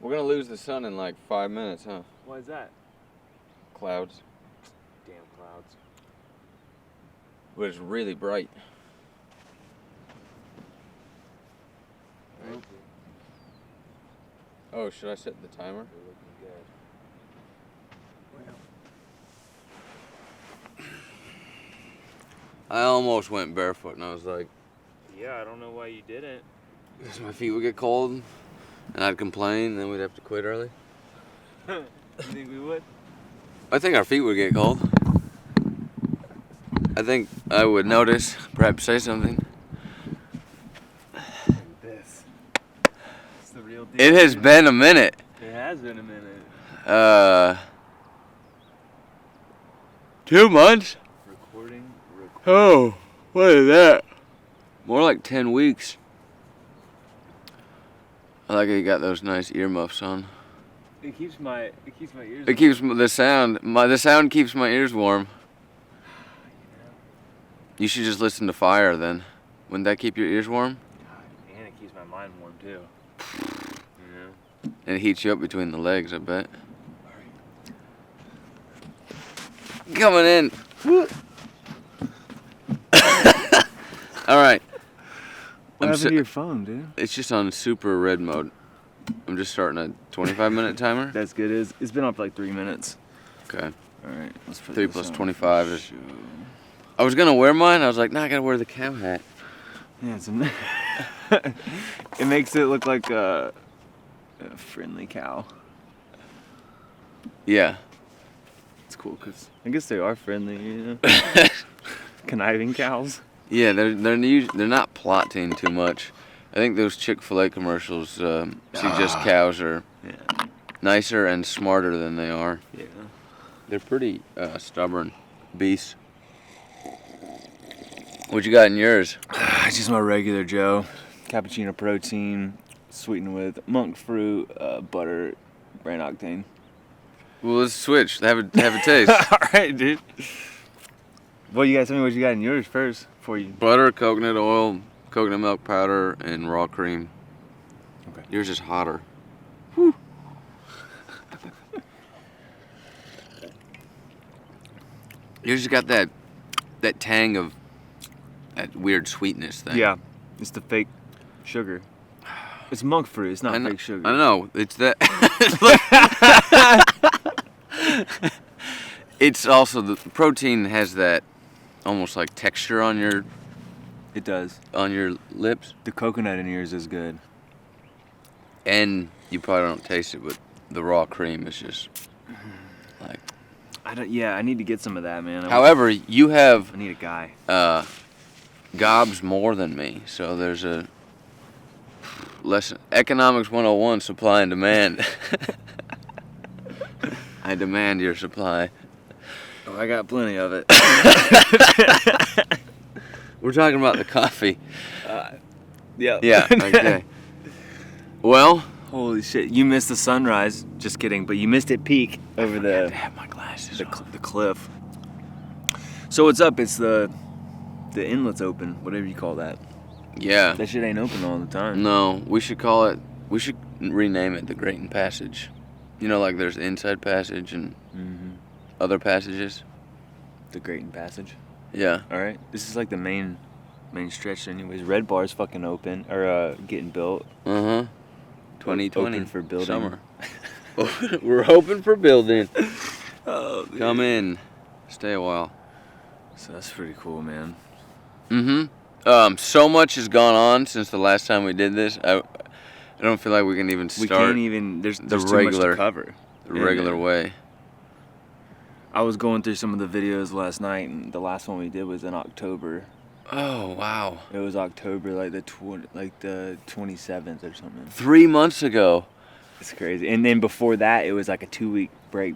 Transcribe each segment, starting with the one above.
We're gonna lose the sun in like 5 minutes, huh? Why is that? Clouds. Damn clouds. But it's really bright. Right. Oh, should I set the timer? They're looking good. I almost went barefoot and I was like, Yeah, I don't know why you didn't. because my feet would get cold and I'd complain and then we'd have to quit early. You think we would? I think our feet would get cold. I think I would notice, perhaps say something. Look at this. It's the real deal. It has been a minute. It has been a minute. 2 months? Recording. Oh, what is that? More like 10 weeks. I like how you got those nice earmuffs on. It keeps my ears. It keeps the sound keeps my ears warm. You should just listen to fire then. Wouldn't that keep your ears warm? And it keeps my mind warm too. And it heats you up between the legs, I bet. Coming in. All right. What happened to your phone, dude? It's just on super red mode. I'm just starting a 25-minute timer. That's good. It's been on for like 3 minutes. Okay. All right. Let's put 3 this plus on 25 for is. show. I was gonna wear mine. I was like, nah, I gotta wear the cow hat. Yeah, it makes it look like a friendly cow. Yeah. It's cool because I guess they are friendly, you know. Conniving cows. Yeah, they're not plotting too much. I think those Chick-fil-A commercials suggest cows are nicer and smarter than they are. Yeah. They're pretty stubborn beasts. What you got in yours? It's just my regular Joe. Cappuccino protein, sweetened with monk fruit, butter, brain octane. Well, let's switch. Have a taste. All right, dude. Well, you guys tell me what you got in yours first before you. Butter, coconut oil, coconut milk powder, and raw cream. Okay. Yours is hotter. Whew. Yours has got that tang of that weird sweetness thing. Yeah, it's the fake sugar. It's monk fruit. It's not fake sugar. I know. It's that. It's also the protein has that almost like texture on your. It does. On your lips. The coconut in yours is good. And you probably don't taste it, but the raw cream is just like. Yeah, I need to get some of that, man. However, you have. I need a guy. Gobs more than me, so there's a lesson. Economics 101, supply and demand. I demand your supply. Oh, I got plenty of it. We're talking about the coffee. Yeah. Yeah, okay. Well, holy shit, you missed the sunrise. Just kidding, but you missed it peak over I had to have my glasses the on. cliff. So what's up? It's the inlet's open, whatever you call that. Yeah. That shit ain't open all the time. No, we should rename it the Grayton Passage. You know, like there's Inside Passage and other passages. The Grayton Passage. Yeah. All right. This is like the main stretch, anyways. Red Bar's fucking open or getting built. 2020. Open for building. Summer. We're hoping for building. Oh, Come in. Stay a while. So that's pretty cool, man. So much has gone on since the last time we did this. I don't feel like we can even start. We can't even. There's too much to cover. The regular way. I was going through some of the videos last night, and the last one we did was in October. Oh wow! It was October, like the 27th or something. 3 months ago. It's crazy. And then before that, it was like a 2-week break.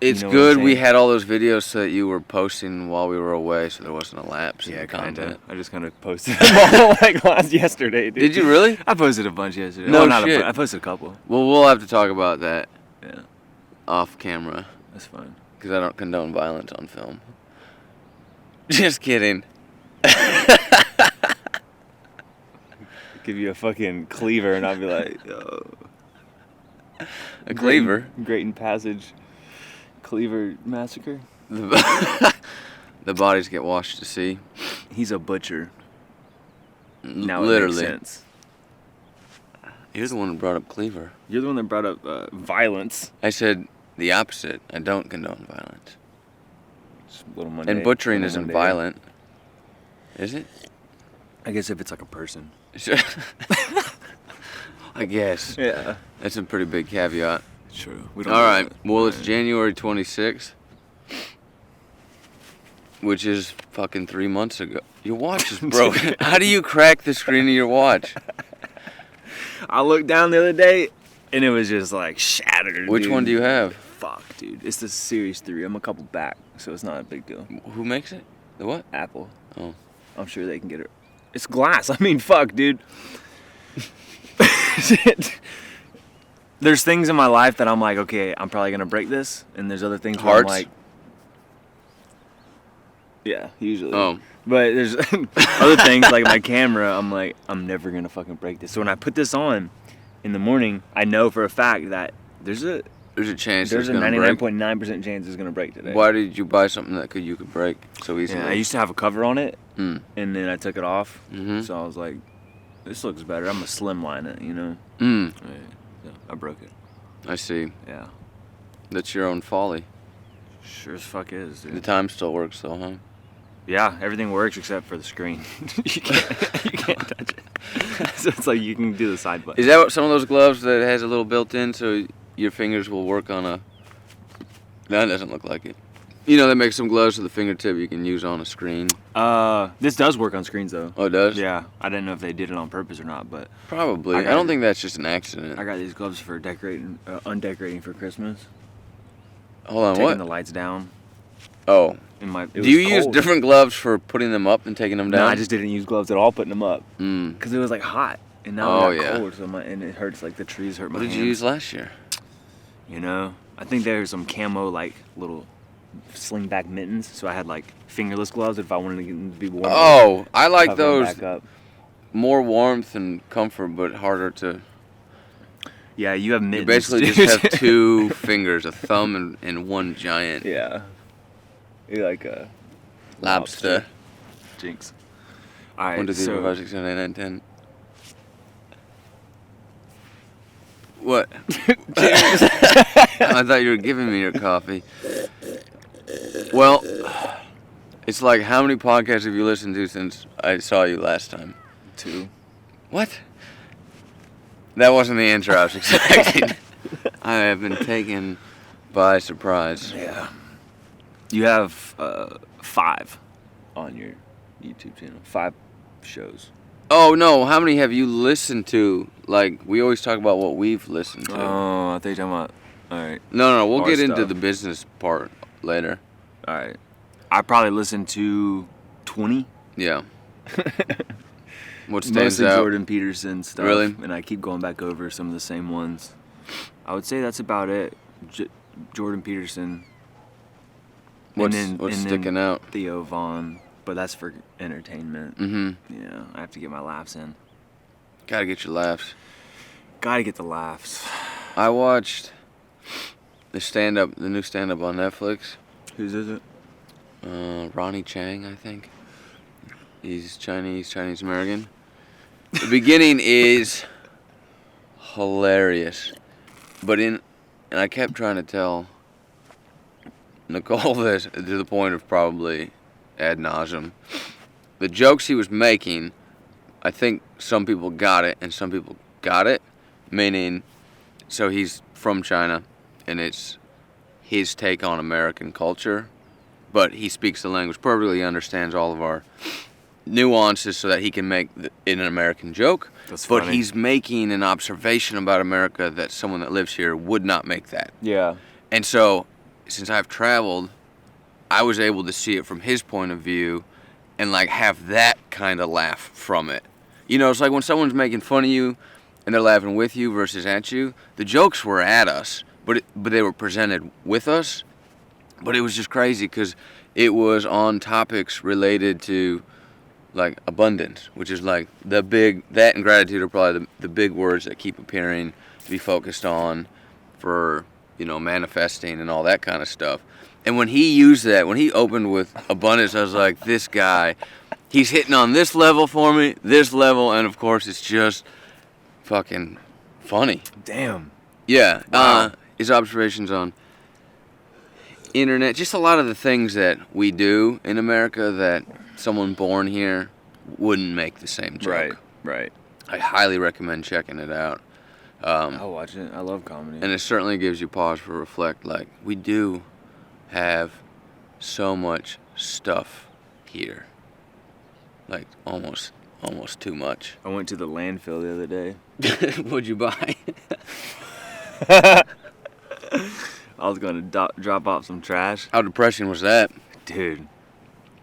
It's good we had all those videos so that you were posting while we were away, so there wasn't a lapse in the content. I just kind of posted them all like yesterday, dude. Did you really? I posted a bunch yesterday. No not shit. I posted a couple. Well, we'll have to talk about that. Yeah. Off camera. That's fine. Because I don't condone violence on film. Just kidding. Give you a fucking cleaver and I'll be like, yo. A cleaver. Grayton Passage. Cleaver massacre. The bodies get washed to sea. He's a butcher. Now Literally. it makes sense. You're the one who brought up cleaver. You're the one that brought up violence. I said the opposite. I don't condone violence. Just a little Monday, And butchering little isn't Monday. violent. Is it? I guess if it's like a person. I guess. Yeah. That's a pretty big caveat. True. All right. Well, it's January 26th, which is fucking 3 months ago. Your watch is broken. How do you crack the screen of your watch? I looked down the other day, and it was just like shattered. Which one do you have? Fuck, dude. It's the Series 3. I'm a couple back, so it's not a big deal. Who makes it? The what? Apple. Oh. I'm sure they can get it. It's glass. I mean, fuck, dude. There's things in my life that I'm like, okay, I'm probably gonna break this, and there's other things where I'm Hearts? like, yeah, usually. Oh. But there's other things like my camera. I'm like, I'm never gonna fucking break this. So when I put this on in the morning, I know for a fact that there's a chance there's a it's gonna break. 99.9% chance it's gonna break today. Why did you buy something that you could break so easily? Yeah, I used to have a cover on it, Mm. and then I took it off. Mhm. So I was like, this looks better. I'm gonna slimline it, you know. Mm. So I broke it. I see. Yeah. That's your own folly. Sure as fuck is, The dude. time still works though, huh? Yeah, everything works except for the screen. you can't touch it. So it's like you can do the side button. Is that what some of those gloves that has a little built-in so your fingers will work on a... That doesn't look like it. You know, they make some gloves with a fingertip you can use on a screen. This does work on screens though. Oh, it does? Yeah, I didn't know if they did it on purpose or not, but Probably. I I got don't it. think that's just an accident. I got these gloves for decorating, undecorating for Christmas. Hold on, Taking what? the lights down. Oh. In my. Do you use different gloves for putting them up and taking them down? No, I just didn't use gloves at all putting them up Mm. because it was like hot, and now Oh, it got yeah. cold, so and it hurts like the trees hurt my What did hands. you use last year? You know, I think there's some camo like little sling back mittens, so I had like fingerless gloves if I wanted to get them to be warm. Oh, I like cover 'em those. back up. More warmth and comfort, but harder to... Yeah, you have You mittens. basically dude. just have two fingers, a thumb and one giant Yeah. You're like a lobster. Jinx. All right, 1, 2, 3, 4, so 5, 6, 7, 8, 9, 10. What? I thought you were giving me your coffee. Well, it's like, how many podcasts have you listened to since I saw you last time? 2. What? That wasn't the answer I was expecting. I have been taken by surprise. Yeah. You have 5 on your YouTube channel. 5 shows. Oh, no, how many have you listened to? Like, we always talk about what we've listened to. Oh, I think you're talking about. All right. No, we'll Our get into stuff. the business part later. All right. I probably listened to 20. Yeah. What stands Mostly out? Jordan Peterson stuff. Really? And I keep going back over some of the same ones. I would say that's about it. Jordan Peterson. What's and then sticking out? Theo Vaughn. But that's for entertainment. Mm-hmm. Yeah, I have to get my laughs in. Gotta get your laughs. Gotta get the laughs. I watched the new stand-up on Netflix. Whose is it? Ronnie Chang, I think. He's Chinese American. The beginning is hilarious, and I kept trying to tell Nicole this to the point of probably ad nauseum. The jokes he was making, I think some people got it and some people got it, meaning, so he's from China and it's his take on American culture, but he speaks the language perfectly, he understands all of our nuances so that he can make an American joke. That's but funny. he's making an observation about America that someone that lives here would not make that. Yeah. And so, since I've traveled, I was able to see it from his point of view and like have that kind of laugh from it. You know, it's like when someone's making fun of you and they're laughing with you versus at you. The jokes were at us, but they were presented with us. But it was just crazy because it was on topics related to like abundance, which is like that and gratitude are probably the big words that keep appearing to be focused on. for, manifesting and all that kind of stuff. And when he used that, when he opened with abundance, I was like, this guy, he's hitting on this level for me, this level, and of course it's just fucking funny. Damn. Yeah. Wow. His observations on internet, just a lot of the things that we do in America that someone born here wouldn't make the same joke. Right. I highly recommend checking it out. I'll watch it. I love comedy. And it certainly gives you pause for reflect. Like, we do have so much stuff here. Like, almost too much. I went to the landfill the other day. What'd you buy? I was going to drop off some trash. How depressing was that? Dude,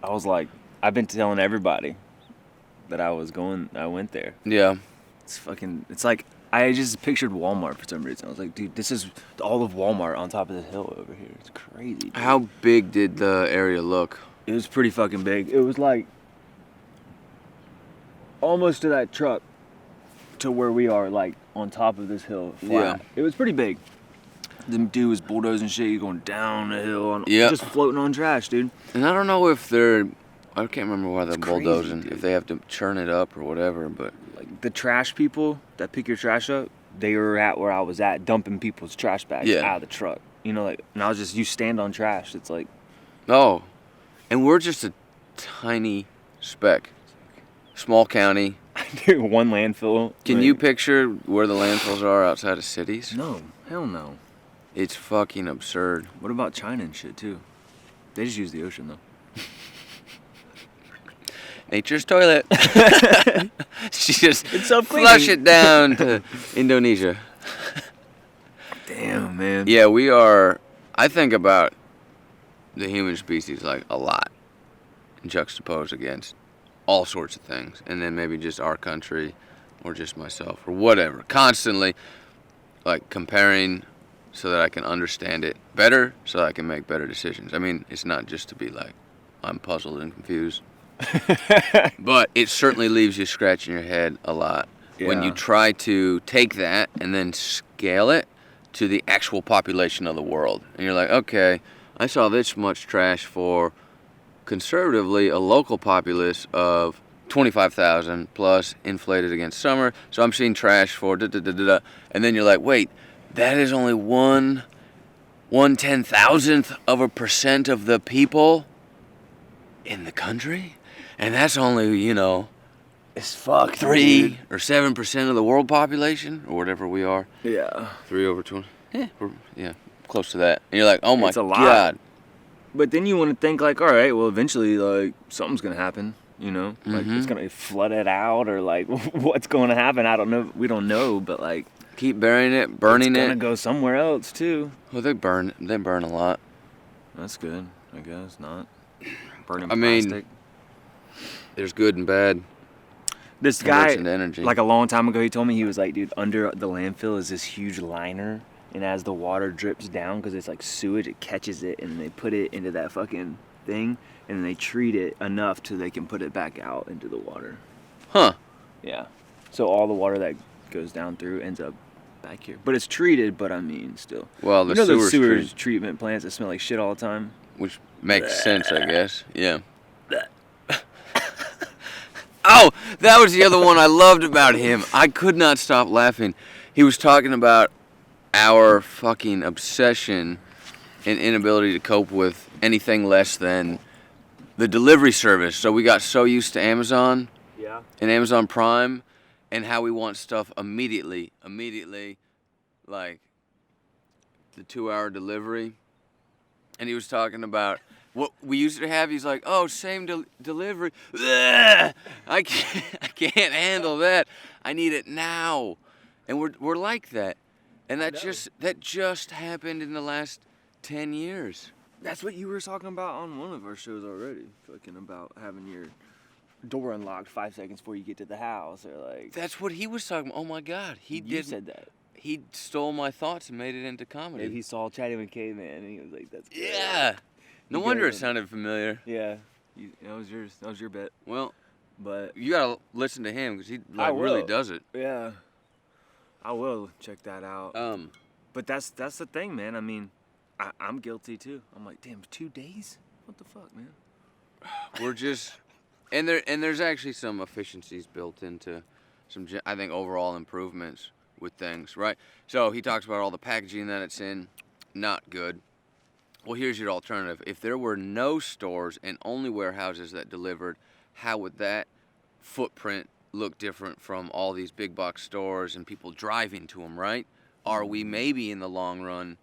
I was like, I've been telling everybody that I went there. Yeah. It's like, I just pictured Walmart for some reason. I was like, dude, this is all of Walmart on top of the hill over here. It's crazy, dude. How big did the area look? It was pretty fucking big. It was like almost to that truck to where we are, like on top of this hill flat. Yeah. It was pretty big. The dude was bulldozing shit, going down the hill, Yep. just floating on trash, dude. And I don't know if I can't remember why they're It's crazy, bulldozing, dude. if they have to churn it up or whatever, but Like the trash people that pick your trash up, they were at where I was at, dumping people's trash bags Yeah. out of the truck. And I was just, you stand on trash. It's like, oh, and we're just a tiny speck. Small county. dude, one landfill. Can like, you picture where the landfills are outside of cities? No, hell no. It's fucking absurd. What about China and shit too? They just use the ocean though. Nature's toilet. She just It's self-cleaning. flush it down to Indonesia. Damn, man. Yeah, we are. I think about the human species like a lot, juxtaposed against all sorts of things, and then maybe just our country, or just myself, or whatever. Constantly, like comparing, so that I can understand it better, so that I can make better decisions. I mean, it's not just to be like, I'm puzzled and confused, but it certainly leaves you scratching your head a lot when you Yeah. try to take that and then scale it to the actual population of the world. And you're like, okay, I saw this much trash for, conservatively, a local populace of 25,000 plus inflated against summer. So I'm seeing trash for da-da-da-da-da. And then you're like, wait, that is only 1/10,000th of a percent of the people in the country? And that's only, It's fuck 3 or 7% of the world population, or whatever we are. Yeah. 3 over 20. Yeah, close to that. And you're like, oh my It's a lot. God. But then you want to think like, all right, well, eventually, like, something's gonna happen. Like Mhm. it's gonna flood it out, or like what's going to happen. I don't know. We don't know, but like Keep burying it, burning it's gonna it. go somewhere else too. Well, they burn a lot. That's good, I guess. Not burning I mean, plastic. There's good and bad. This converts guy, into energy. like a long time ago, he told me, he was like, dude, under the landfill is this huge liner, and as the water drips down, because it's like sewage, it catches it, and they put it into that fucking thing, and they treat it enough till they can put it back out into the water. Huh. Yeah. So all the water that goes down through ends up back here. But it's treated, but I mean, still. Well, the you know those sewer's sewage treated, treatment plants that smell like shit all the time? which makes sense, I guess. Yeah. Oh, that was the other one I loved about him. I could not stop laughing. He was talking about our fucking obsession and inability to cope with anything less than the delivery service. So we got so used to Amazon Yeah. and Amazon Prime and how we want stuff immediately, like the 2-hour delivery. And he was talking about what we used to have. He's like, oh, same delivery. Ugh! I can't handle that. I need it now. And we're like that. And that just happened in the last 10 years. That's what you were talking about on one of our shows already. Fucking about having your door unlocked 5 seconds before you get to the house, or like. That's what he was talking about. Oh my God, You said that. He stole my thoughts and made it into comedy. Maybe he saw Chatting with Caveman, and he was like, "That's good." Yeah. No You wonder guys it sounded familiar. Yeah. That was yours. That was your bet. Well, But you gotta listen to him because he I really will. does it. yeah, I will check that out. But that's the thing, man. I mean, I'm guilty too. I'm like, damn, 2 days? What the fuck, man? We're just, and there's actually some efficiencies built into some, I think, overall improvements with things, right? So he talks about all the packaging that it's in, not good. Well, here's your alternative. If there were no stores and only warehouses that delivered, how would that footprint look different from all these big box stores and people driving to them, right? Are we maybe in the long run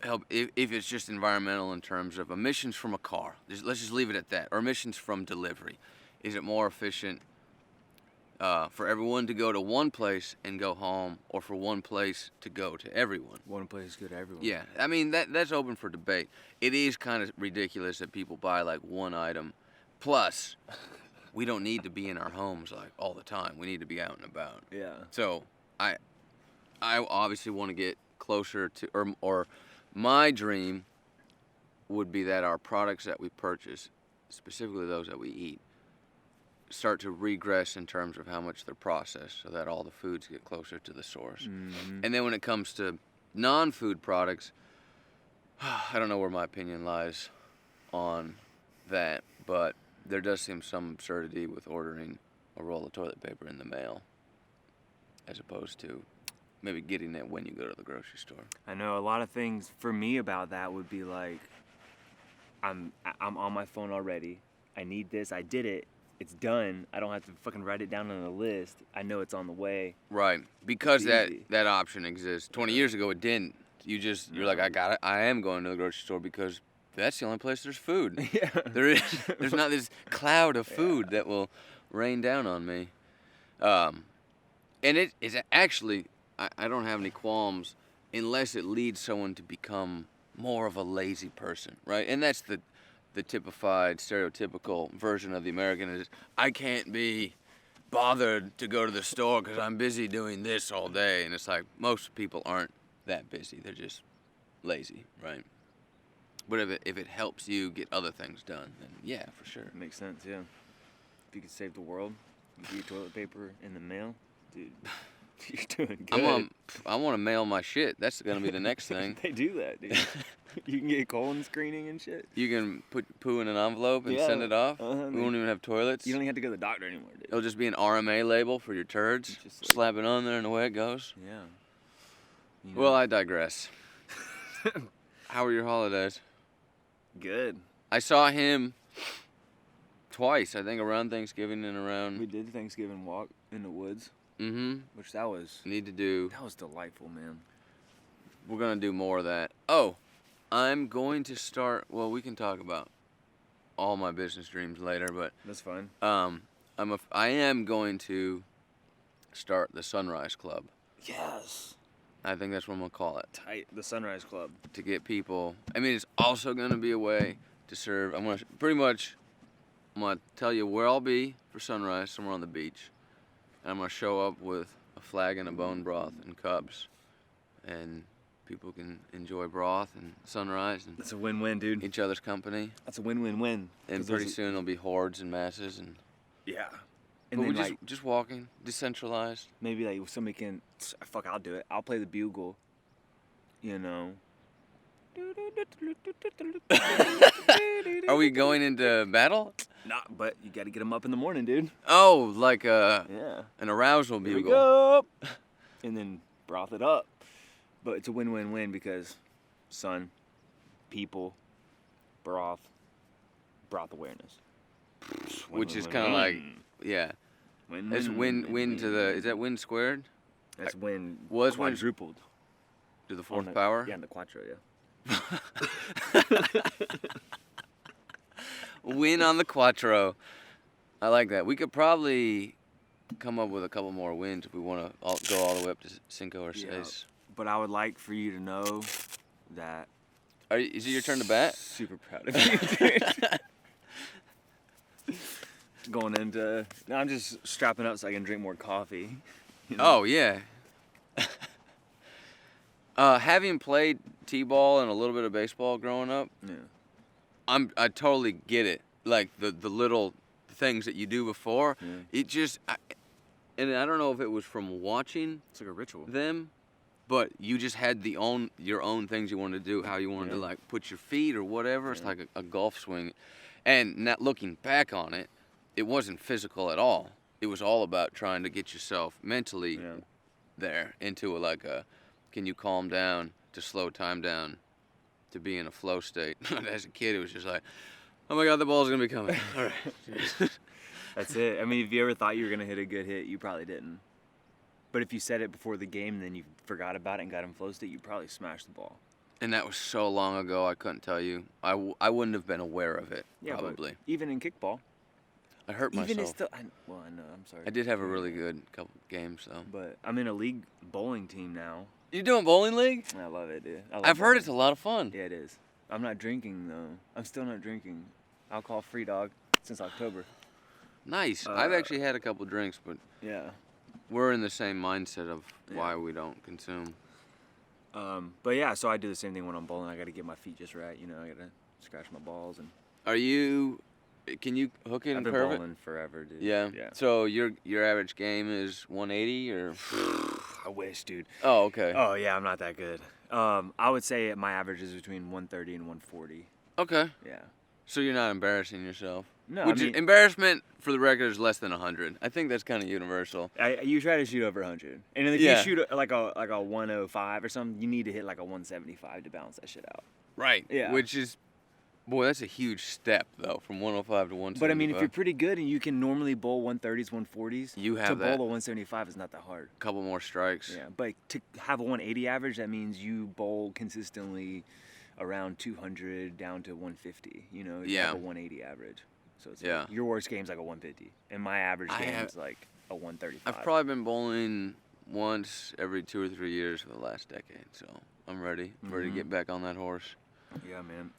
help if it's just environmental in terms of emissions from a car? Let's just leave it at that. Or emissions from delivery. Is it more efficient for everyone to go to one place and go home, or for one place to go to everyone? One place good to everyone. Yeah, I mean that's open for debate. It is kind of ridiculous that people buy like one item. Plus, we don't need to be in our homes like all the time. We need to be out and about. Yeah. So I obviously want to get closer to, or my dream would be that our products that we purchase, specifically those that we eat, start to regress in terms of how much they're processed, so that all the foods get closer to the source. Mm-hmm. And then when it comes to non-food products, I don't know where my opinion lies on that, but there does seem some absurdity with ordering a roll of toilet paper in the mail as opposed to maybe getting it when you go to the grocery store. I know a lot of things for me about that would be like, I'm on my phone already. I need this. I did it. It's done. I don't have to fucking write it down on a list. I know it's on the way. Right, because It's easy. that option exists. 20 years ago, it didn't. You're like, I got it. I am going to the grocery store because that's the only place there's food. Yeah. There's not this cloud of food that will rain down on me. And it is actually, I don't have any qualms unless it leads someone to become more of a lazy person, right? And that's the typified, stereotypical version of the American is, I can't be bothered to go to the store because I'm busy doing this all day. And it's like, most people aren't that busy. They're just lazy, right? But if it helps you get other things done, then yeah, for sure. Makes sense, yeah. If you could save the world, you get your toilet paper in the mail, dude, you're doing good. I want to mail my shit. That's going to be the next thing. They do that, dude. You can get colon screening and shit. You can put poo in an envelope and send it off. We won't even have toilets. You don't even have to go to the doctor anymore, dude. It'll just be an RMA label for your turds. Just like, slap it on there and away it goes. yeah. You Well, I digress. How were your holidays? good. I saw him twice, I think, around Thanksgiving and around. We did Thanksgiving walk in the woods, Mm-hmm. which that was Need to do. delightful, man. We're going to do more of that. Oh, I'm going to start. Well, we can talk about all my business dreams later, but That's fine. I am going to start the Sunrise Club. Yes. I think that's what I'm going to call it. Tight. The Sunrise Club. To get people. I mean, it's also going to be a way to serve. I'm going to tell you where I'll be for sunrise, somewhere on the beach. And I'm going to show up with a flag and a bone broth and cubs. And people can enjoy broth and sunrise and That's a win-win, dude. each other's company. That's a win-win-win. And pretty soon there'll be hordes and masses. And Yeah. but And we then, just walking, decentralized. maybe, like, somebody can... Fuck, I'll do it. I'll play the bugle. You know. Are we going into battle? Nah, but you gotta get them up in the morning, dude. Oh, like Yeah. an arousal Here we bugle. go. And then broth it up. But it's a win-win-win because sun, people, broth awareness. Which is kind of like, yeah. That's win to the, is that win squared? That's win Was win- quadrupled. To the On fourth the- power? Yeah, in the quattro, yeah. Win on the quattro. I like that. We could probably come up with a couple more wins if we want to go all the way up to cinco or Yeah. seis. But I would like for you to know that Is it your turn to bat? super proud of you, dude. Going into... No, I'm just strapping up so I can drink more coffee. You know? Oh, yeah. Having played t-ball and a little bit of baseball growing up, Yeah. I totally get it. Like the little things that you do before, Yeah. it just, and I don't know if it was from watching It's like a ritual. them, but you just had your own things you wanted to do, how you wanted to like put your feet or whatever. It's like a golf swing, and not looking back on it, it wasn't physical at all. It was all about trying to get yourself mentally there into can you calm down, to slow time down, to be in a flow state. As a kid, it was just like, oh my God, the ball's gonna be coming. All right. That's it. I mean, if you ever thought you were gonna hit a good hit, you probably didn't. But if you said it before the game and then you forgot about it and got in flow state, you probably smashed the ball. And that was so long ago, I couldn't tell you. I wouldn't have been aware of it, probably. But even in kickball. I hurt myself. Even still, I know, I'm sorry. I did have a really good couple games, though. But I'm in a league bowling team now. You doing bowling league? I love it, dude. I've heard it's a lot of fun. Yeah, it is. I'm not drinking, though. I'm still not drinking. Alcohol free, dog, since October. Nice. I've actually had a couple drinks, but yeah, we're in the same mindset of why we don't consume. But yeah, so I do the same thing when I'm bowling. I got to get my feet just right. You know, I got to scratch my balls and. Can you hook it and curve it? I've been bowling forever, dude. Yeah. So your average game is 180 or? I wish, dude. Oh, okay. Oh yeah, I'm not that good. I would say my average is between 130 and 140. Okay. Yeah. So you're not embarrassing yourself? No, Embarrassment, for the record, is less than 100. I think that's kind of universal. You try to shoot over 100, and if you shoot like a 105 or something, you need to hit like a 175 to balance that shit out. Right. Yeah. Which is, boy, that's a huge step though, from 105 to 175. But I mean, if you're pretty good and you can normally bowl 130s, 140s, you have to that. bowl a 175 is not that hard. Couple more strikes. Yeah, but to have a 180 average, that means you bowl consistently around 200 down to 150. You know, you have a 180 average. So it's like your worst game's like a 150, and my average game is like a 135. I've probably been bowling once every 2 or 3 years for the last decade, so I'm ready. I'm ready to get back on that horse. Yeah, man.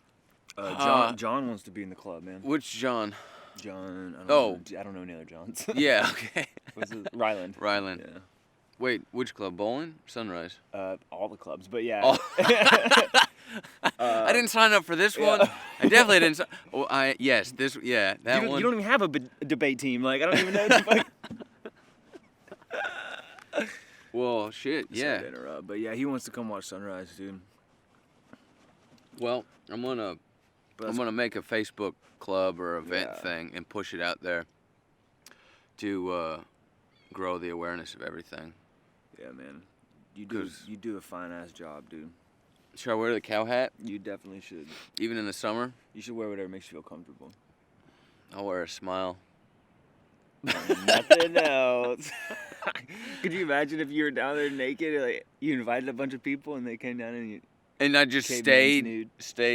John wants to be in the club, man. Which John? John. I don't know any other Johns. Yeah. Okay. What's it? Ryland. Ryland. Yeah. Wait, which club? Bowling? Sunrise? All the clubs, but yeah. I didn't sign up for this one. I definitely didn't. That one. You don't even have a debate team. Like, I don't even know. Well, shit. Yeah. Sorry to interrupt, but yeah, he wants to come watch Sunrise, dude. Well, I'm gonna make a Facebook club or event thing and push it out there to grow the awareness of everything. Yeah, man. You do a fine ass job, dude. Should I wear the cow hat? You definitely should. Even in the summer? You should wear whatever makes you feel comfortable. I'll wear a smile. Nothing else. Could you imagine if you were down there naked, like you invited a bunch of people and they came down and I just stayed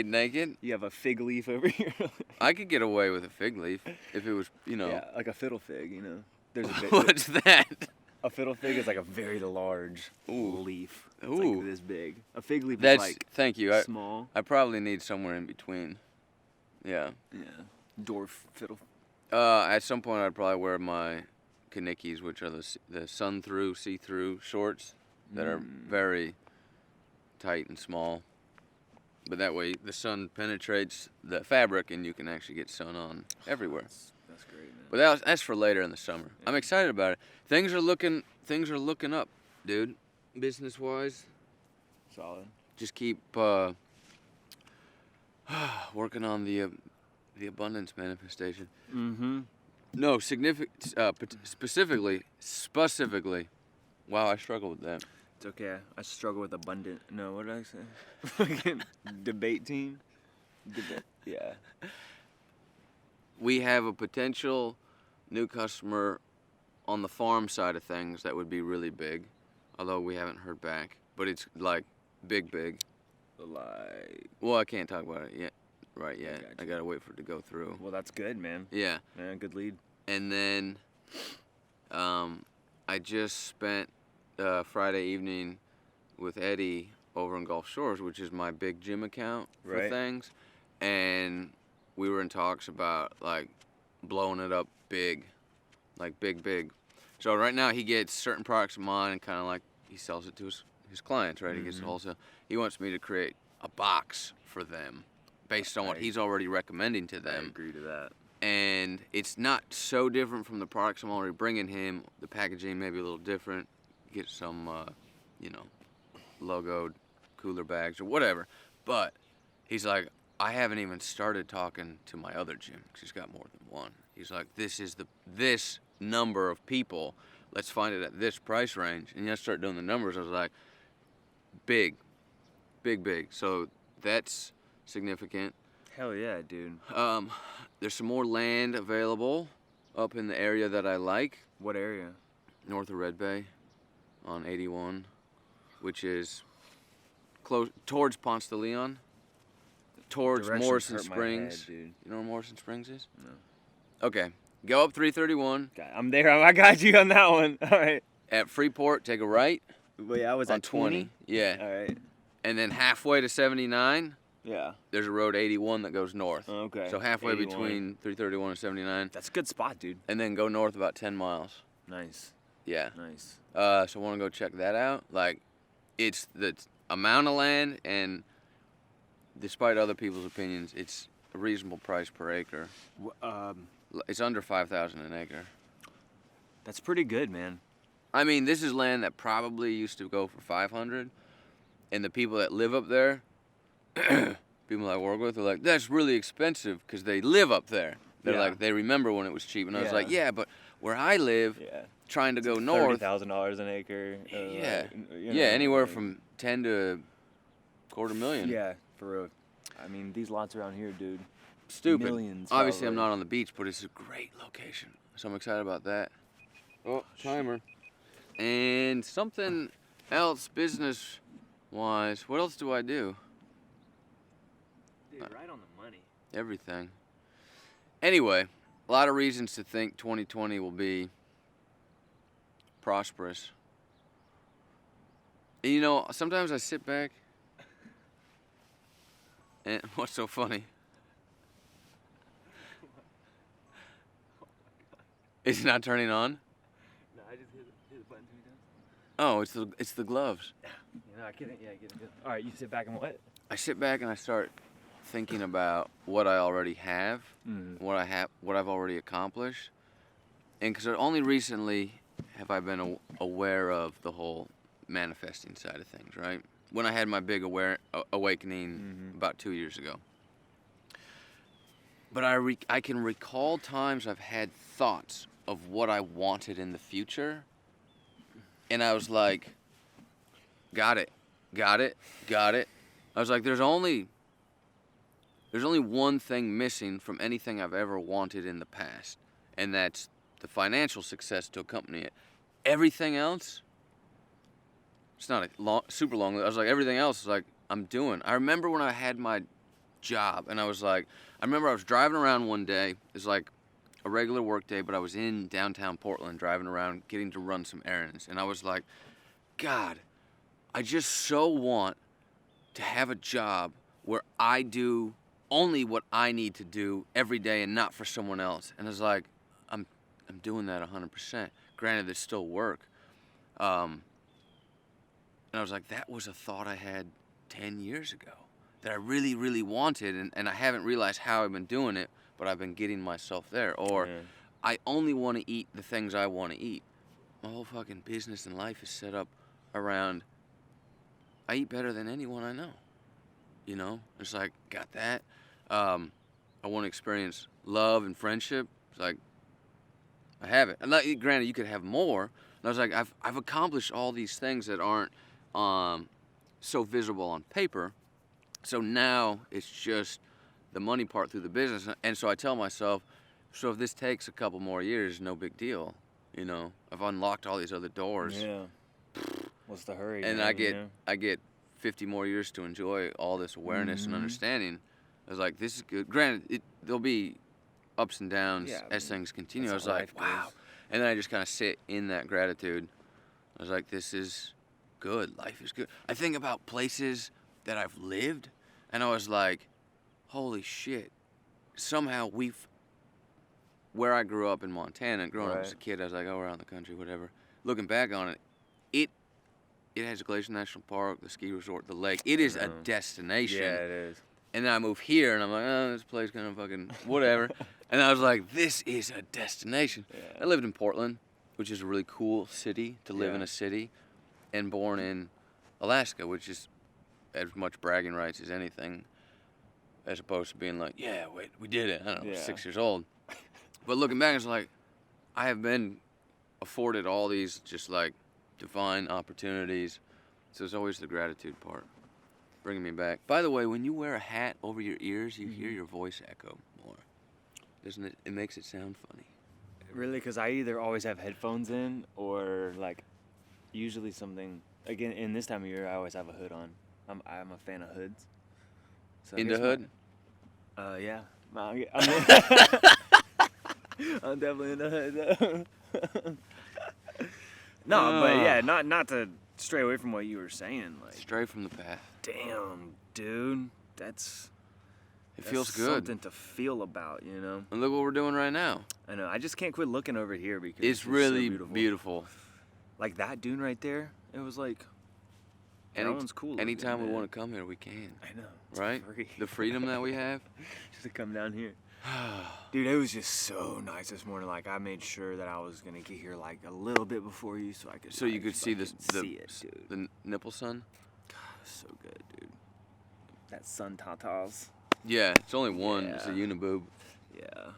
naked? You have a fig leaf over here. I could get away with a fig leaf if it was, Yeah, like a fiddle fig, you know. There's a bit. What's that? A fiddle fig is like a very large leaf. It's like this big. A fig leaf is like thank you. Small. I probably need somewhere in between. Yeah. Yeah. Dwarf fiddle. At some point I'd probably wear my Kanikis, which are the see-through shorts that are very tight and small. But that way the sun penetrates the fabric and you can actually get sun on everywhere. That's great, man. But that's for later in the summer. Yeah. I'm excited about it. Things are looking up, dude. Business wise. Solid. Just keep working on the abundance manifestation. Mm-hmm. No, specifically. Wow, I struggle with that. It's okay. I struggle with abundant. No, what did I say? Fucking debate team. Yeah. We have a potential new customer on the farm side of things that would be really big, although we haven't heard back. But it's like big. Like. Well, I can't talk about it yet. Right yet. Gotcha. I gotta wait for it to go through. Well, that's good, man. Yeah. Man, good lead. And then, I just spent Friday evening with Eddie over in Gulf Shores, which is my big gym account for things, and we were in talks about like blowing it up big, like big. So right now he gets certain products of mine and kind of like he sells it to his clients, right? Mm-hmm. He gets the wholesale. He wants me to create a box for them based on what he's already recommending to them. I agree to that. And it's not so different from the products I'm already bringing him. The packaging may be a little different. Get some, logoed cooler bags or whatever. But he's like, I haven't even started talking to my other gym because he's got more than one. He's like, this number of people. Let's find it at this price range. And I start doing the numbers. I was like, big. So that's significant. Hell yeah, dude. There's some more land available up in the area that I like, What area? north of Red Bay, on 81, which is close towards Ponce de Leon, towards Directions Morrison hurt my Springs. head, dude. You know where Morrison Springs is? No. Okay, go up 331 I'm there. I got you on that one. All right. at Freeport. Take a right Wait, I was on at 20. Yeah, All right. and then halfway to 79. Yeah. There's a road 81 that goes north. Okay. So halfway 81. between 331 and 79, That's a good spot, dude. and then go north about 10 miles. Nice. Yeah. Nice. So I want to go check that out. Like, it's the amount of land, and despite other people's opinions, it's a reasonable price per acre. It's under 5,000 an acre. That's pretty good, man. I mean, this is land that probably used to go for 500, and the people that live up there, people I work with, are like, that's really expensive because they live up there. They're Yeah. like, they remember when it was cheap, and I was Yeah. like, yeah, but where I live, Yeah. trying to go north, $30,000 an acre. yeah, you know, yeah, anywhere like- from 10 to $250,000. Yeah, for real. I mean, these lots around here, dude. Stupid. Millions, Obviously, I'm probably. not on the beach, but it's a great location, so I'm excited about that. Oh, timer. And something else, business-wise. What else do I do? Dude, right on the money. Everything. Anyway, a lot of reasons to think 2020 will be prosperous. And you know, sometimes I sit back, and what's so funny? It's not turning on? No, I just hit the button 3 times. Oh, it's the gloves. You know, I get it. All right, you sit back and what? I sit back and I start thinking about what I already have, what I've already accomplished, and because only recently have I been aware of the whole manifesting side of things. Right when I had my big awakening about 2 years ago. But I can recall times I've had thoughts of what I wanted in the future, and I was like, got it. I was like, there's only one thing missing from anything I've ever wanted in the past, and that's the financial success to accompany it. Everything else, it's not a super long list. I was like, everything else is like, I'm doing. I remember when I had my job, and I was like, I remember I was driving around one day. It was like a regular work day, but I was in downtown Portland driving around, getting to run some errands, and I was like, God, I just so want to have a job where I do only what I need to do every day and not for someone else. And I was like, I'm doing that 100%. Granted, there's still work. And I was like, that was a thought I had 10 years ago that I really, really wanted, and I haven't realized how I've been doing it, but I've been getting myself there. Or I only want to eat the things I want to eat. My whole fucking business and life is set up around, I eat better than anyone I know. You know, it's like, got that. I want to experience love and friendship. It's like, I have it. And like, granted, you could have more. And I was like, I've accomplished all these things that aren't so visible on paper. So now it's just the money part through the business. And so I tell myself, so if this takes a couple more years, no big deal. You know, I've unlocked all these other doors. Yeah. What's the hurry? And man, I get 50 more years to enjoy all this awareness and understanding. I was like, this is good. Granted, there'll be ups and downs as things continue. I was like, wow. And then I just kind of sit in that gratitude. I was like, this is good. Life is good. I think about places that I've lived, and I was like, holy shit. Somehow where I grew up in Montana, growing up as a kid, I was like, oh, we're out in the country, whatever. Looking back on it, it has Glacier National Park, the ski resort, the lake. It is a destination. Yeah, it is. And then I moved here, and I'm like, oh, this place kind of fucking whatever. And I was like, this is a destination. Yeah. I lived in Portland, which is a really cool city to live in a city, and born in Alaska, which is as much bragging rights as anything, as opposed to being like, yeah, wait, we did it. I don't know, Yeah. 6 years old. But looking back, it's like, I have been afforded all these just like divine opportunities. So there's always the gratitude part, bringing me back. By the way, when you wear a hat over your ears, you hear your voice echo more. Doesn't it? It makes it sound funny. Really, because I either always have headphones in or like usually something. Again, in this time of year, I always have a hood on. I'm a fan of hoods. So I In the guess hood? Yeah. I'm I'm definitely in the hood though. No, but yeah, not to stray away from what you were saying. Like, Stray from the path. damn, dude, It that's feels good. Something to feel about, you know. And look what we're doing right now. I know. I just can't quit looking over here because It's so really beautiful. beautiful. Like that dune right there. It was like. That one's cool. Anytime we want to come here, we can. I know. It's Right? free. The freedom that we have. Just to come down here. Dude, it was just so nice this morning. Like, I made sure that I was gonna get here like a little bit before you, so I could. So you could see see it, dude. the nipple sun. God, it was so good, dude. That sun tatas. Yeah, it's only one. It's a Yeah. uniboob. Yeah.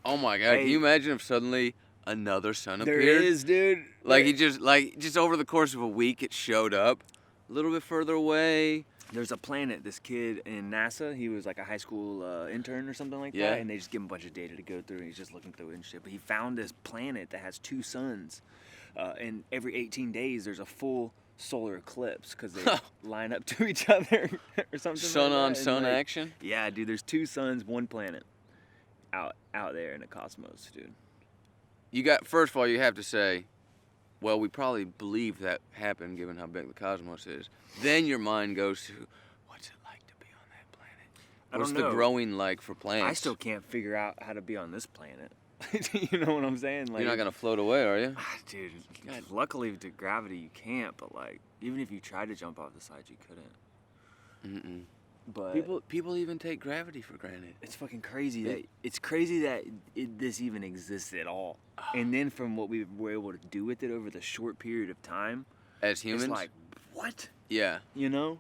Oh my god! Hey. Can you imagine if suddenly another sun There appeared? is, dude. Like he just over the course of a week, it showed up a little bit further away. There's a planet. This kid in NASA, he was like a high school intern or something like Yeah. that, and they just give him a bunch of data to go through, and he's just looking through it and shit. But he found this planet that has 2 suns, and every 18 days there's a full solar eclipse because they line up to each other or something. Sun like on that. sun And, like, action. Yeah, dude. There's 2 suns, 1 planet, out there in the cosmos, dude. You got first of all, you have to say, well, we probably believe that happened given how big the cosmos is. Then your mind goes to, what's it like to be on that planet? I What's don't the know. growing like for plants? I still can't figure out how to be on this planet. You know what I'm saying? Like, You're not gonna float away, are you? Dude, luckily with the gravity you can't, but like even if you tried to jump off the side you couldn't. Mm-mm. But People even take gravity for granted. it's fucking crazy that this even exists at all. And then from what we were able to do with it over the short period of time, As humans, it's like what? yeah, You know?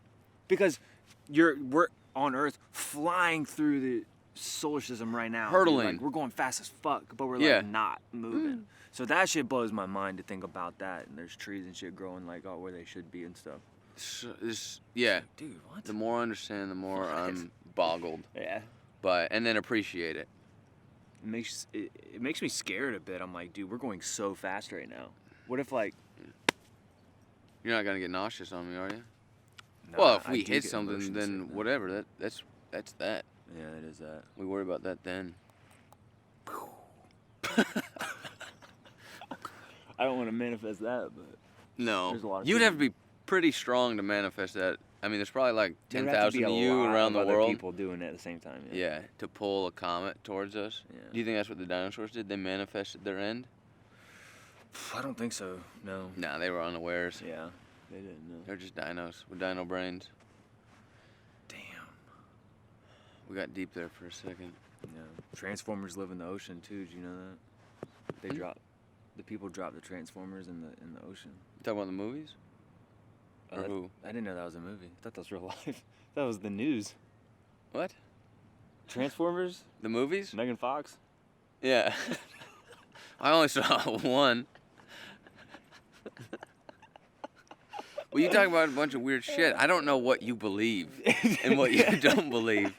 Because we're on Earth flying through the solar system right now. dude. Hurtling. Like, we're going fast as fuck, but we're Yeah. like not moving. So that shit blows my mind to think about that. And there's trees and shit growing like where they should be and stuff. yeah. Dude, what? The more I understand, the more What? I'm boggled. Yeah. And then appreciate it. It makes me scared a bit. I'm like, dude, we're going so fast right now. What if like You're not gonna get nauseous on me, are you? nah, Well, if I we do hit get something, motion then sickness. whatever. That's that. Yeah, it is that. We worry about that then. I don't want to manifest that, but No, There's a lot of you'd people- have to be pretty strong to manifest that. I mean, there's probably like there'd have to be 10,000 a of you lot around of the other world. people doing it at the same time. Yeah, to pull a comet towards us. Yeah. Do you think that's what the dinosaurs did? They manifested their end? I don't think so. No. Nah, they were unawares. Yeah. They didn't know. They're just dinos with dino brains. Damn. We got deep there for a second. Yeah. Transformers live in the ocean too. Did you know that? They the people drop the Transformers in the ocean. You talking about the movies? Or who? I didn't know that was a movie. I thought that was real life. That was the news. What? Transformers? The movies? Megan Fox? Yeah. I only saw one. Well, you talk about a bunch of weird shit. I don't know what you believe and what you don't believe.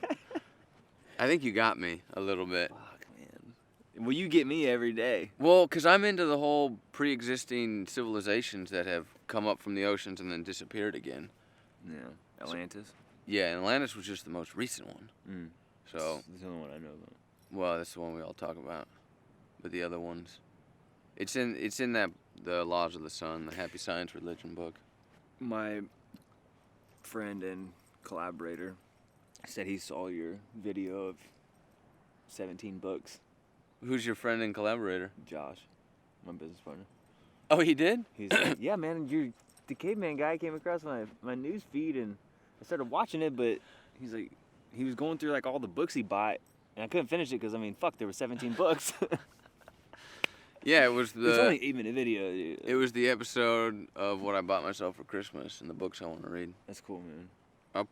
I think you got me a little bit. Fuck, man. Well, you get me every day. Well, because I'm into the whole pre-existing civilizations that have come up from the oceans and then disappeared again. Yeah. Atlantis? Yeah, and Atlantis was just the most recent one. Mm. So, That's the only one I know about. well, that's the one we all talk about. But the other ones, it's in that the Laws of the Sun, the Happy Science Religion book. My friend and collaborator said he saw your video of 17 books. Who's your friend and collaborator? Josh, my business partner. Oh, he did? He's like, yeah, man, the caveman guy came across my news feed and I started watching it, but he's like, he was going through like all the books he bought and I couldn't finish it because, I mean, fuck, there were 17 books. Yeah, it was It's the only 8-minute video, dude. it was the episode of what I bought myself for Christmas and the books I want to read. That's cool, man. I'll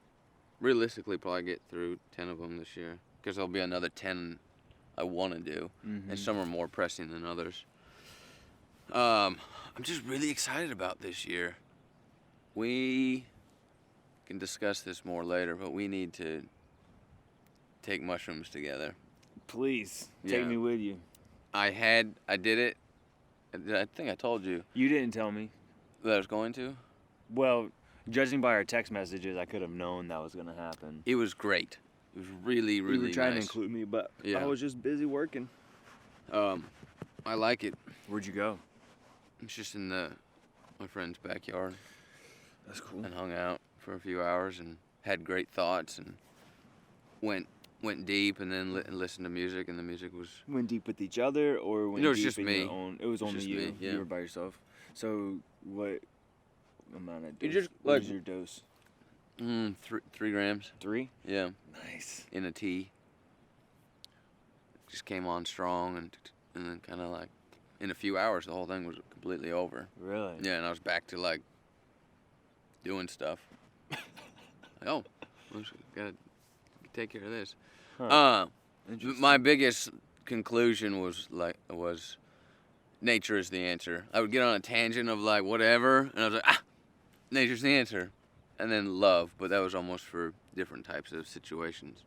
realistically probably get through 10 of them this year because there'll be another 10 I want to do, and some are more pressing than others. I'm just really excited about this year. We can discuss this more later, but we need to take mushrooms together. Please Yeah. take me with you. I did it. I think I told you You didn't tell me. that I was going to. Well, judging by our text messages, I could have known that was gonna happen. It was great. It was really, really You were trying to nice. include me, but Yeah. I was just busy working. I like it. Where'd you go? It's just in my friend's backyard That's cool. and hung out for a few hours and had great thoughts and went deep and then listened to music, and the music was Went deep with each other, or went No, it was deep just in me. your own? It was It was only just you. me, yeah. You were by yourself. So what amount of You dose? just, what like- was your dose? 3 grams. 3? Yeah, Nice. in a tea. Just came on strong and then kind of like in a few hours the whole thing was completely over. Really? Yeah, and I was back to like doing stuff. Like, oh, I just gotta take care of this. Huh. Interesting. My biggest conclusion was nature is the answer. I would get on a tangent of like whatever, and I was like, nature's the answer, and then love, but that was almost for different types of situations.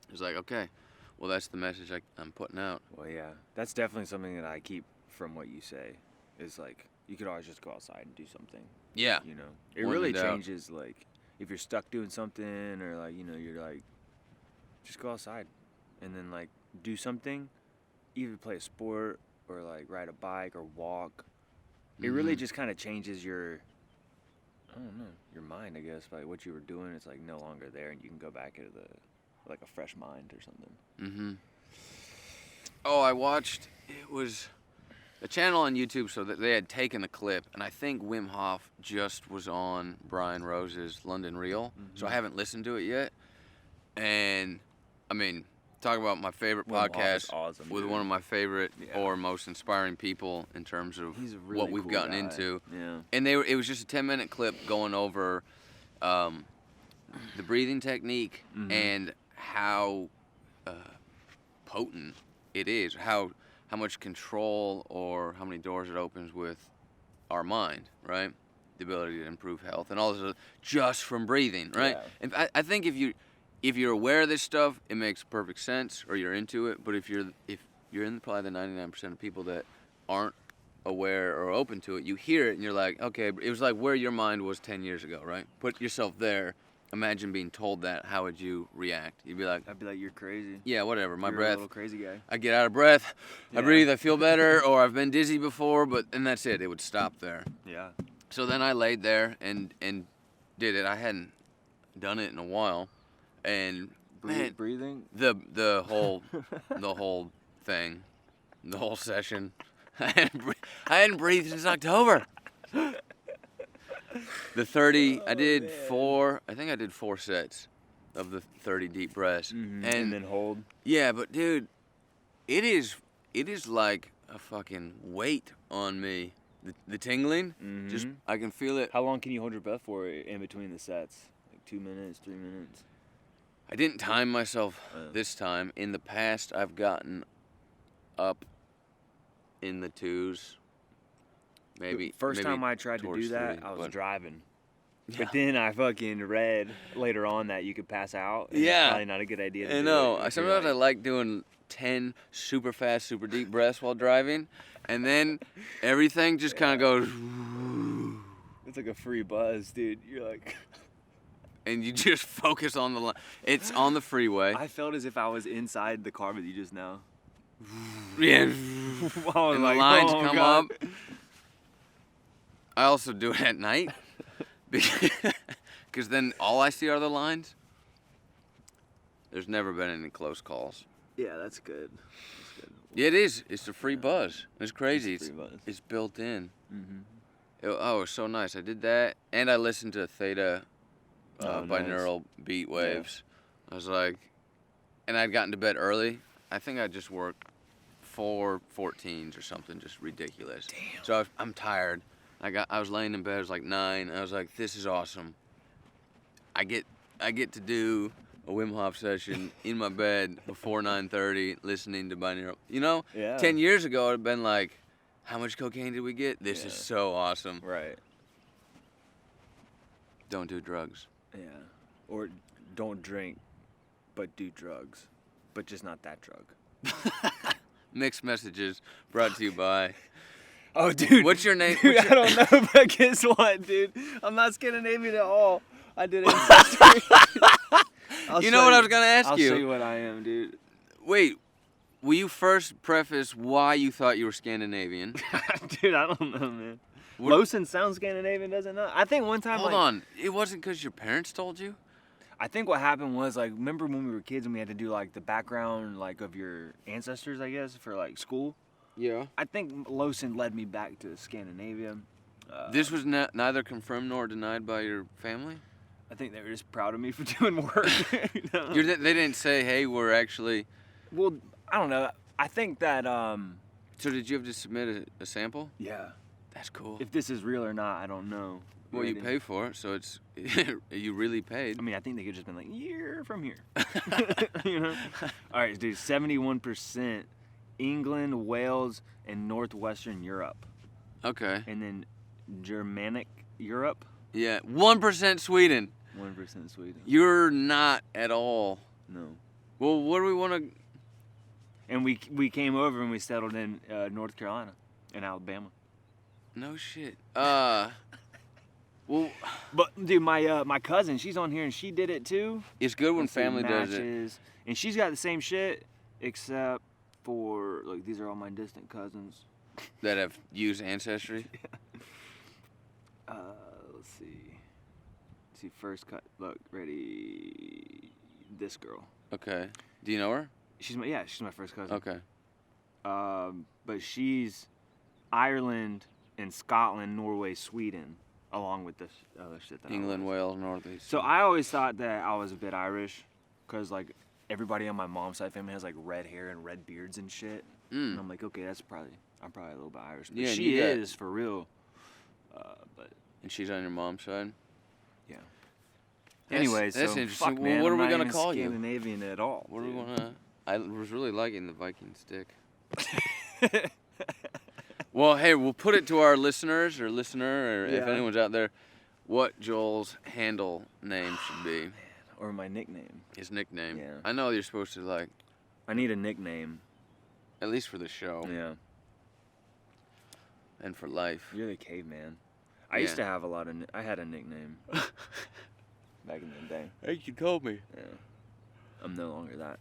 It was like, okay, well that's the message I'm putting out. Well, yeah, that's definitely something that I keep from what you say. Is like you could always just go outside and do something. Yeah, You know, it When really in doubt. changes. Like if you're stuck doing something, or like you're like, just go outside, and then like do something, either play a sport or like ride a bike or walk. It really Mhm. just kind of changes your, I don't know, your mind. I guess like what you were doing is like no longer there, and you can go back into like a fresh mind or something. Mm-hmm. Oh, I watched. It was a channel on YouTube, so that they had taken a clip, and I think Wim Hof just was on Brian Rose's London Reel, so I haven't listened to it yet. And I mean, talk about my favorite Wim Hof is podcast awesome, with dude. one of my favorite Yeah. or most inspiring people in terms of He's a really what we've cool gotten guy. into. Yeah. And it was just a 10-minute clip going over the breathing technique and how potent it is, how much control or how many doors it opens with our mind, right? The ability to improve health and all this just from breathing, right? Yeah. And I think if you're aware of this stuff, it makes perfect sense, or you're into it. But if you're in probably the 99% of people that aren't aware or open to it, you hear it and you're like, okay, it was like where your mind was 10 years ago, right? Put yourself there. Imagine being told that. How would you react? You'd be like, I'd be like, you're crazy. yeah, whatever. My You're a breath. little crazy guy. I get out of breath. I Yeah. breathe. I feel better. Or I've been dizzy before, and that's it. It would stop there. Yeah. So then I laid there and did it. I hadn't done it in a while, and man, Breathing. the whole thing, the whole session. I hadn't breathed since October. The 30, I did man. 4. I think I did 4 sets of the 30 deep breaths, And and then hold. yeah, but dude, it is like a fucking weight on me. The tingling, just I can feel it. How long can you hold your breath for in between the sets? Like 2 minutes, 3 minutes? I didn't time myself this time. In the past, I've gotten up in the 2s. Maybe First maybe time I tried to towards do that, 3, I was but- driving. Yeah. But then I fucking read later on that you could pass out. And Yeah. It's probably not a good idea to I do know. it if you're Sometimes I like- like doing 10 super fast, super deep breaths while driving, and then everything just kind of goes, It's like a free buzz, dude. You're like... and you just focus on the line. It's on the freeway. I felt as if I was inside the car with you just now. Yeah. I was And the like, lines oh, come God. up. I also do it at night because then all I see are the lines. There's never been any close calls. Yeah, that's good. That's good. Yeah, it is. It's a free buzz. It's crazy. It's a free buzz. It's built in. Mm-hmm. Oh, it's so nice. I did that, and I listened to Theta Oh, binaural beat waves. I was like, and I'd gotten to bed early. I think I just worked 4 14s or something, just ridiculous. Damn. So I'm tired. I was laying in bed. It was like 9. I was like, this is awesome. I get to do a Wim Hof session in my bed before 9:30, listening to binaural. You know, Yeah. 10 years ago, I'd been like, how much cocaine did we get? This is so awesome. Right. Don't do drugs. Yeah. Or don't drink, but do drugs. But just not that drug. Mixed messages brought to you by. Oh, dude. What's your name? Dude, I don't know, but guess what, dude? I'm not Scandinavian at all. I did ancestry. You know what I was going to ask I'll you? show you what I am, dude. Wait, will you first preface why you thought you were Scandinavian? Dude, I don't know, man. What- Lawson sounds Scandinavian, doesn't it? I think one time, Hold on. It wasn't because your parents told you? I think what happened was, like, remember when we were kids and we had to do, like, the background, like, of your ancestors, I guess, for, like, school? Yeah. I think Lawson led me back to Scandinavia. This was neither confirmed nor denied by your family? I think they were just proud of me for doing work. You know? They didn't say, hey, we're actually... Well, I don't know. I think that, So did you have to submit a sample? yeah. That's cool. If this is real or not, I don't know. Well, you pay for it, so it's... you really paid. I mean, I think they could just been like, you're from here. You know? All right, dude, 71% England, Wales, and Northwestern Europe. Okay. And then Germanic Europe, Yeah. 1% Sweden. 1% Sweden. You're not at all. No. Well, what do we want to... And we came over and we settled in North Carolina and Alabama. No shit. Well, But dude, my cousin, she's on here and she did it too. it's good when Let's see, family does it. matches. And she's got the same shit, except for, like, these are all my distant cousins. That have used Ancestry. Let's see. First cut. Look, ready. This girl. Okay. Do you know her? She's my first cousin. Okay. But she's Ireland and Scotland, Norway, Sweden, along with this other shit. That England, Wales, Northeast. So I always thought that I was a bit Irish, cause like everybody on my mom's side family has like red hair and red beards and shit. And I'm like, okay, I'm probably a little bit Irish. But Yeah, she you got- is for real. But And she's on your mom's side? yeah. That's- Anyways, that's so interesting. fuck, Well, man, what are I'm we not gonna even call you? Scandinavian at all. What do we dude. want to... I was really liking the Viking stick. Well, hey, we'll put it to our listeners or listener, or if Yeah. anyone's out there, what Joel's handle name should be. Or my nickname. His nickname. Yeah. I know you're supposed to, like, I need a nickname. at least for the show Yeah. and for life. You're the caveman. I used Yeah. to have a lot of. I had a nickname back in the day. Hey, you told me. Yeah. I'm no longer that.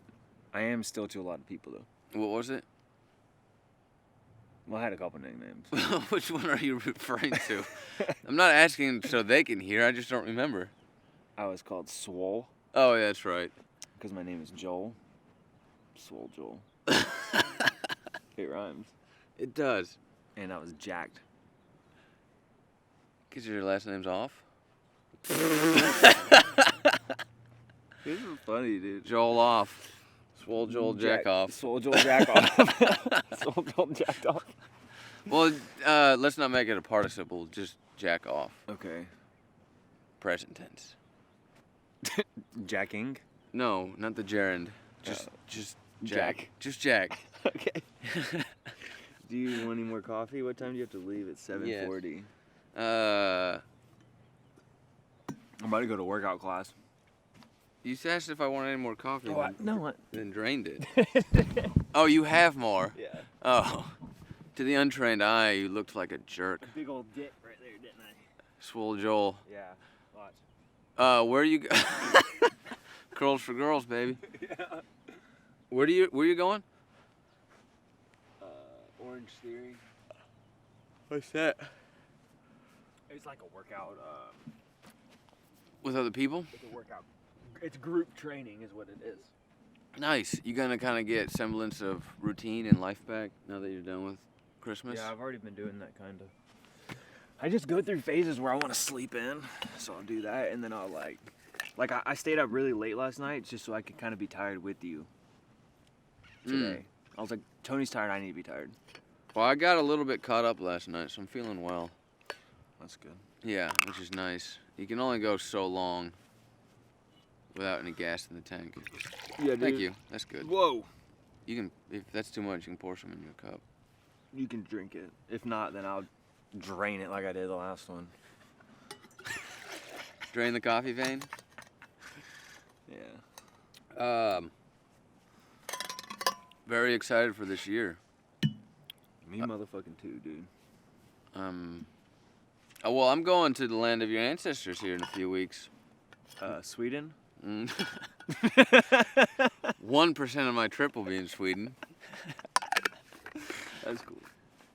I am still to a lot of people though. What was it? Well, I had a couple nicknames. Which one are you referring to? I'm not asking so they can hear. I just don't remember. I was called Swole Oh, yeah, that's right. because my name is Joel. Swole Joel. It rhymes. It does. And I was jacked. Because your last name's off? This is funny, dude. Joel off. Swole Joel jack off. Swole Joel jack off. Swole Joel jacked off. Well, let's not make it a participle. Just jack off. Okay. Present tense. Jacking. No, not the gerund. Just jack. Jack. Just jack. Okay. Do you want any more coffee? What time do you have to leave? It's 7:40. I'm about to go to workout class. You asked if I wanted any more coffee. No. Then drained it. Oh, you have more. Yeah. Oh. To the untrained eye, you looked like a jerk. Big old dick right there, didn't I? Swole Joel. Yeah. Watch. Where you go? Curls for girls, baby. Yeah. Where you going? Orange Theory. What's that? It's like a workout. With other people? It's a workout. It's group training, is what it is. Nice. You gonna kind of get semblance of routine and life back now that you're done with Christmas? Yeah, I've already been doing that kind of. I just go through phases where I want to sleep in, so I'll do that, and then I'll like I stayed up really late last night just so I could kind of be tired with you today. I was like, Tony's tired, I need to be tired. Well, I got a little bit caught up last night, so I'm feeling well. That's good. Yeah, which is nice. You can only go so long without any gas in the tank. Yeah, dude. Thank you. That's good. Whoa. You can, if that's too much, you can pour some in your cup. You can drink it. If not, then I'll drain it like I did the last one. Drain the coffee vein. Yeah. Very excited for this year. Me motherfucking too, dude. Oh, well, I'm going to the land of your ancestors here in a few weeks. Sweden? 1% of my trip will be in Sweden. That's cool.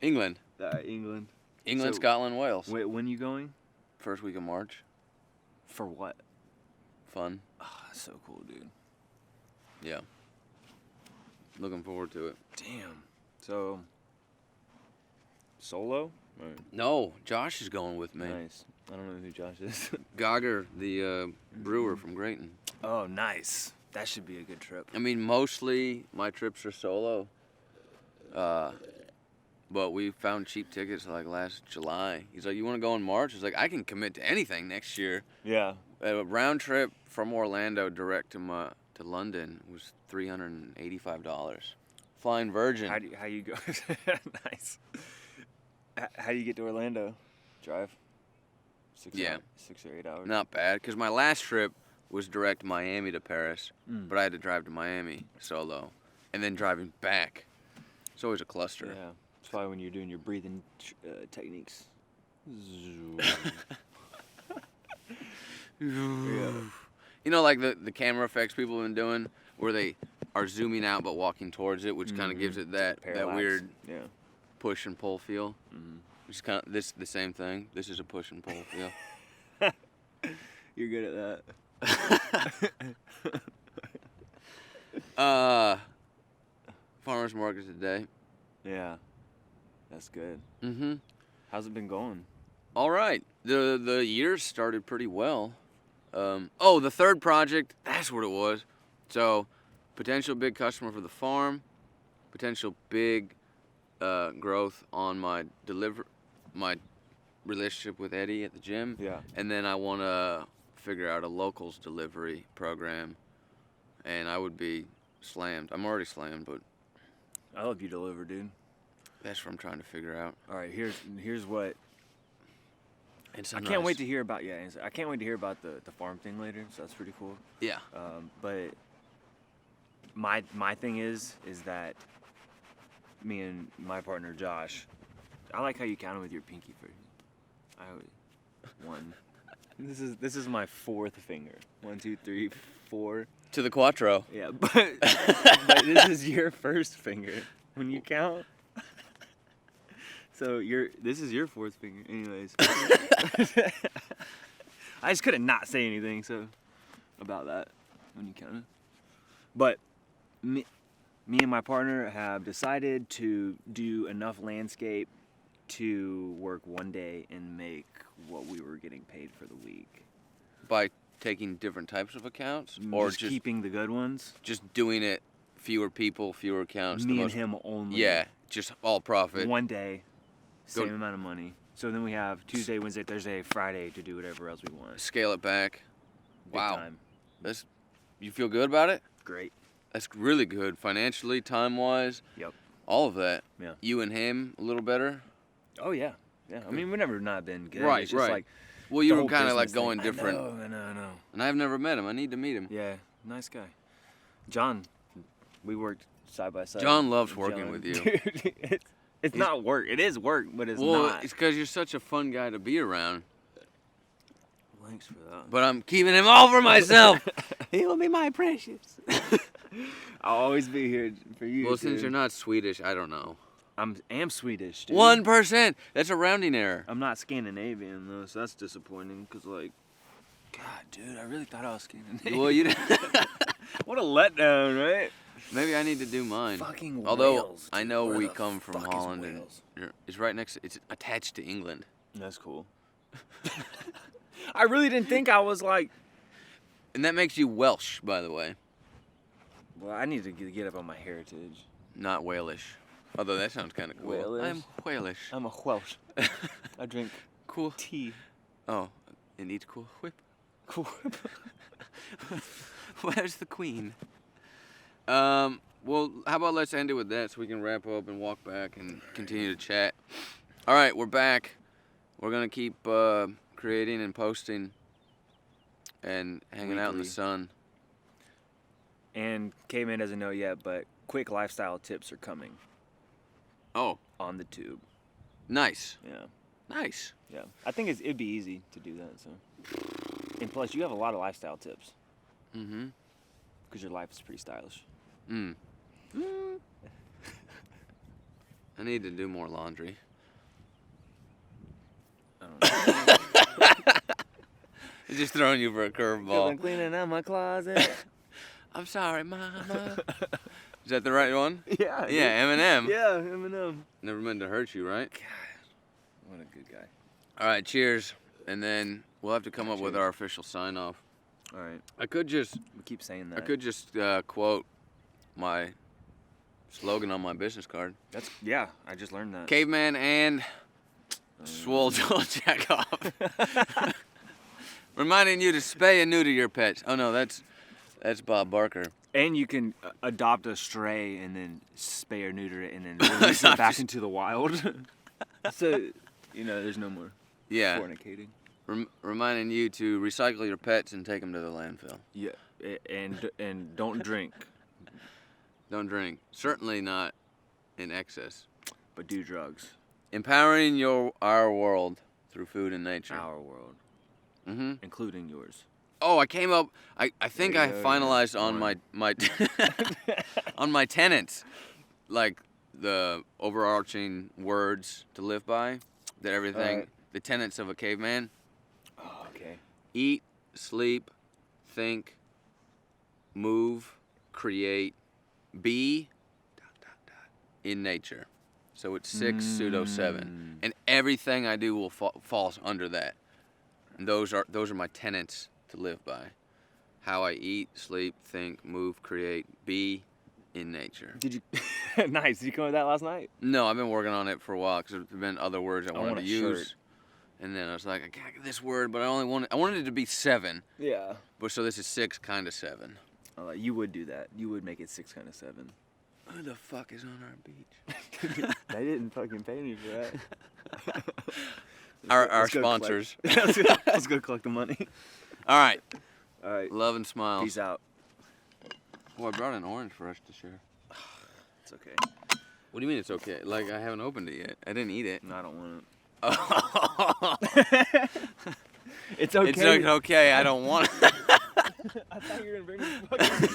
England. England. England, So- Scotland, Wales. Wait, when you going? First week of March. For what? Fun. Oh, that's so cool, dude. Yeah. Looking forward to it. Damn. So, solo? Or- No, Josh is going with me. Nice. I don't know who Josh is. Gogger, the brewer from Grayton. Oh, nice. That should be a good trip. I mean, mostly my trips are solo. But we found cheap tickets like last July. He's like, you want to go in March? He's like, I can commit to anything next year. Yeah. A round trip from Orlando direct to London was $385. Flying Virgin. How you go? Nice. How do you get to Orlando? Drive? 6 or 8 hours? Not bad, because my last trip was direct Miami to Paris, Mm. but I had to drive to Miami solo, and then driving back. It's always a cluster. Yeah. It's probably when you're doing your breathing techniques. You know, like the camera effects people have been doing, where they are zooming out but walking towards it, which kind of gives it that Parallax. weird Yeah. push and pull feel. Mm-hmm. Which is kind of the same thing. This is a push and pull feel. You're good at uh, farmers market today. that. Yeah. That's good. Mm-hmm. How's it been going? All right. The year started pretty well. The third project, that's what it was. So, potential big customer for the farm, potential big growth on my relationship with Eddie at the gym. Yeah. And then I want to figure out a locals delivery program, and I would be slammed. I'm already slammed, but I love you deliver, dude. that's what I'm trying to figure out. All right, here's what It's I can't wait to hear about. Yeah, I can't wait to hear about the farm thing later. So that's pretty cool. Yeah. But my thing is that me and my partner Josh, I like how you counted with your pinky first. I always one. This is my fourth finger. 1, 2, 3, 4. To the Quattro. Yeah, but this is your first finger when you count. So this is your fourth finger, anyways. I just couldn't not say anything about that when you counted. But me and my partner have decided to do enough landscape to work one day and make what we were getting paid for the week. By taking different types of accounts, or just keeping the good ones. just doing it fewer people, fewer accounts. Me and him only. Yeah, just all profit. One day, Go- same amount of money. So then we have Tuesday, Wednesday, Thursday, Friday to do whatever else we want. Scale it back. Big Wow. time. You feel good about it? Great. That's really good, financially, time wise. Yep. All of that. Yeah. You and him a little better. Oh yeah. Yeah. I mean, we've never not been good. Right, It's just right. like Well, you the were whole kind of like business going thing. different. I know. And I've never met him. I need to meet him. Yeah. Nice guy. John, we worked side by side. John loves working with you. Dude, it's not work. It is work, but it's Well, not. it's because you're such a fun guy to be around. Thanks for that. But I'm keeping him all for myself. He will be my precious. I'll always be here for you. Well, since dude. you're not Swedish, I don't know. am Swedish. Dude. 1%. That's a rounding error. I'm not Scandinavian though, so that's disappointing. Cause like, God, dude, I really thought I was Scandinavian. Well, you. What a letdown, right? Maybe I need to do mine. Fucking Although Wales, I dude. know Where we the come from fuck is Holland and Wales? it's right next. It's attached to England. That's cool. I really didn't think I was like. And that makes you Welsh, by the way. Well, I need to get up on my heritage. Not Walish. Although that sounds kind of cool. Walish? I'm Walish. I'm a Welsh. I drink Cool. tea. Oh, it needs Cool Whip. Cool. Where's the queen? Well, how about let's end it with that so we can wrap up and walk back and continue to chat. All right, we're back. We're going to keep creating and posting and hanging out in the Weekly. sun. And Caveman doesn't know yet, but quick lifestyle tips are coming Oh, on the tube. nice. Yeah. Nice. Yeah. I think it'd be easy to do that. So. And plus, you have a lot of lifestyle tips Mm-hmm. because your life is pretty stylish. I need to do more laundry. I don't know. I'm just throwing you for a I'm curveball. cleaning out my closet. I'm sorry, Mama. Is that the right one? Yeah. Yeah, Eminem. Yeah, Eminem. Never meant to hurt you, right? What a good guy. All right, cheers. And then we'll have to come up with Cheers. our official sign off. All right. I could just We keep saying that. quote my slogan on my business card. Yeah, I just learned that. Caveman and Swole Joel Chekov. Reminding you to spay and neuter your pets. Oh no, that's Bob Barker. And you can adopt a stray and then spay or neuter it and then release it back into the wild. So, there's no more Yeah. fornicating. Reminding you to recycle your pets and take them to the landfill. Yeah, and don't drink, Don't drink. Certainly not in excess. but do drugs. Empowering our world through food and nature. Our world, Mm-hmm. including yours. Oh, I came up. I think There I you go, finalized yeah. on my on my tenets, like the overarching words to live by. That everything. Alright. The tenets of a caveman. Oh, okay. Eat, sleep, think, move, create, be in nature. So it's 6 pseudo 7, and everything I do will falls under that. And those are my tenets to live by. How I eat, sleep, think, move, create, be in nature. Did you? Nice. Did you come up with that last night? No, I've been working on it for a while because there's been other words I wanted want to a use. shirt. And then I was like, I can't get this word, but I wanted it to be 7. Yeah. But so this is 6 kind of 7. You would do that. You would make it 6 kind of 7. Who the fuck is on our beach? They didn't fucking pay me for that. Our Let's go sponsors. Let's go collect the money. All right. All right. Love and smiles. Peace out. Oh, I brought an orange for us to share. It's okay. What do you mean it's okay? Like, I haven't opened it yet. I didn't eat it. No, I don't want Oh. it. It's okay. It's okay. I don't want it. I thought you were gonna bring me fucking